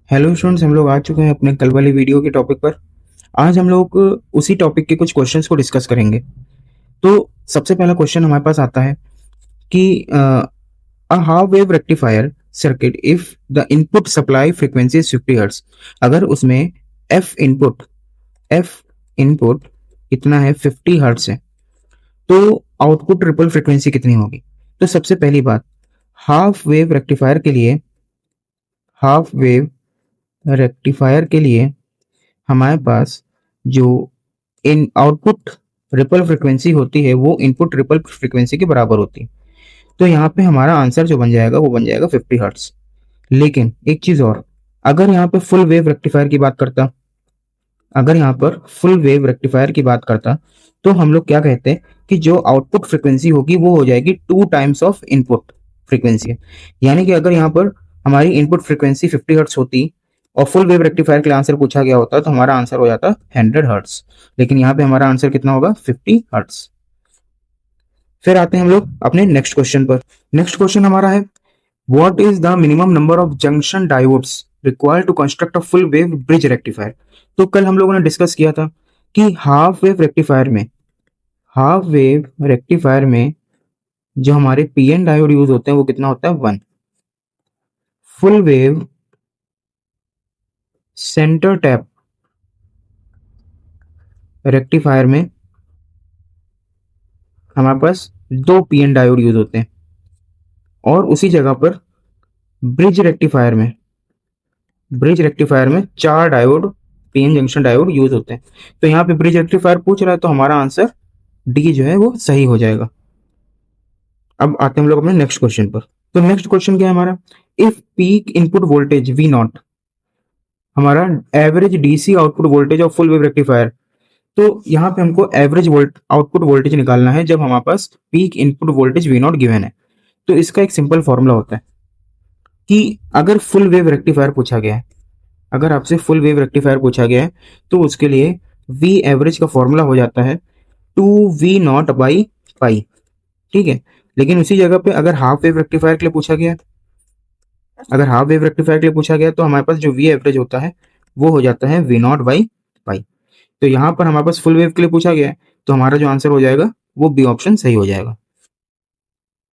Hello students, हम लोग आ चुके हैं अपने कल वाली वीडियो के टॉपिक पर। आज हम लोग उसी टॉपिक के कुछ क्वेश्चंस को डिस्कस करेंगे। तो सबसे पहला क्वेश्चन हमारे पास आता है कि a half wave rectifier circuit if the input supply frequency is 50 hertz. अगर उसमें एफ इनपुट कितना है, 50 हर्ट्ज है, तो आउटपुट रिपल फ्रीक्वेंसी कितनी होगी? तो सबसे पहली बात, हाफ वेव रेक्टिफायर के लिए हाफ वेव रेक्टिफायर के लिए हमारे पास जो इन आउटपुट रिपल फ्रीक्वेंसी होती है वो इनपुट रिपल फ्रीक्वेंसी के बराबर होती है। तो यहाँ पे हमारा आंसर जो बन जाएगा वो बन जाएगा 50 हर्ट्स। लेकिन एक चीज और, अगर यहाँ पे फुल वेव रेक्टिफायर की बात करता अगर यहाँ पर फुल वेव रेक्टिफायर की बात करता तो हम लोग क्या कहते हैं कि जो आउटपुट फ्रीक्वेंसी होगी वो हो जाएगी 2 टाइम्स ऑफ इनपुट फ्रीक्वेंसी। यानी कि अगर यहाँ पर हमारी इनपुट फ्रीक्वेंसी 50 हर्ट्स होती और फुल वेव रेक्टिफायर के लिए आंसर पूछा गया होता तो हमारा आंसर हो जाता 100 हर्ट्स। लेकिन यहाँ पे हमारा आंसर कितना होगा, 50 हर्ट्स। फिर आते हैं हम लोग अपने नेक्स्ट क्वेश्चन पर। नेक्स्ट क्वेश्चन हमारा है, what is the minimum number of junction diodes required to construct a full wave bridge rectifier. तो कल हम लोगों ने डिस्कस किया था कि हाफ वेव रेक्टिफायर में जो हमारे पीएन डायोड यूज होते हैं वो कितना होता है, 1। Full wave centre tap rectifier में हमारे पास 2 पीएन डायोड यूज होते हैं, और उसी जगह पर ब्रिज रेक्टिफायर में 4 diode, PN junction diode use होते हैं। तो यहाँ पे ब्रिज रेक्टिफायर पूछ रहा है तो हमारा आंसर डी जो है वो सही हो जाएगा। अब आते हैं हम लोग अपने नेक्स्ट क्वेश्चन पर। तो नेक्स्ट क्वेश्चन क्या है हमारा, if peak input voltage V naught, हमारा average DC output voltage of full wave rectifier. तो यहाँ पे हमको एवरेज आउटपुट वोल्टेज निकालना है जब हमारे पास peak input voltage V naught given है। तो इसका एक सिंपल फॉर्मूला होता है कि अगर फुल वेव रेक्टिफायर पूछा गया है अगर आपसे फुल वेव रेक्टिफायर पूछा गया है तो उसके लिए वी एवरेज का फॉर्मूला हो जाता है 2V0 बाई पाई। ठीक है, लेकिन उसी जगह पे अगर हाफ वेव रेक्टिफायर के लिए पूछा गया तो हमारे पास जो वी एवरेज होता है वो हो जाता है V0 बाई पाई। तो यहाँ पर हमारे पास फुल वेव के लिए पूछा गया है तो हमारा जो आंसर हो जाएगा वो बी ऑप्शन सही हो जाएगा।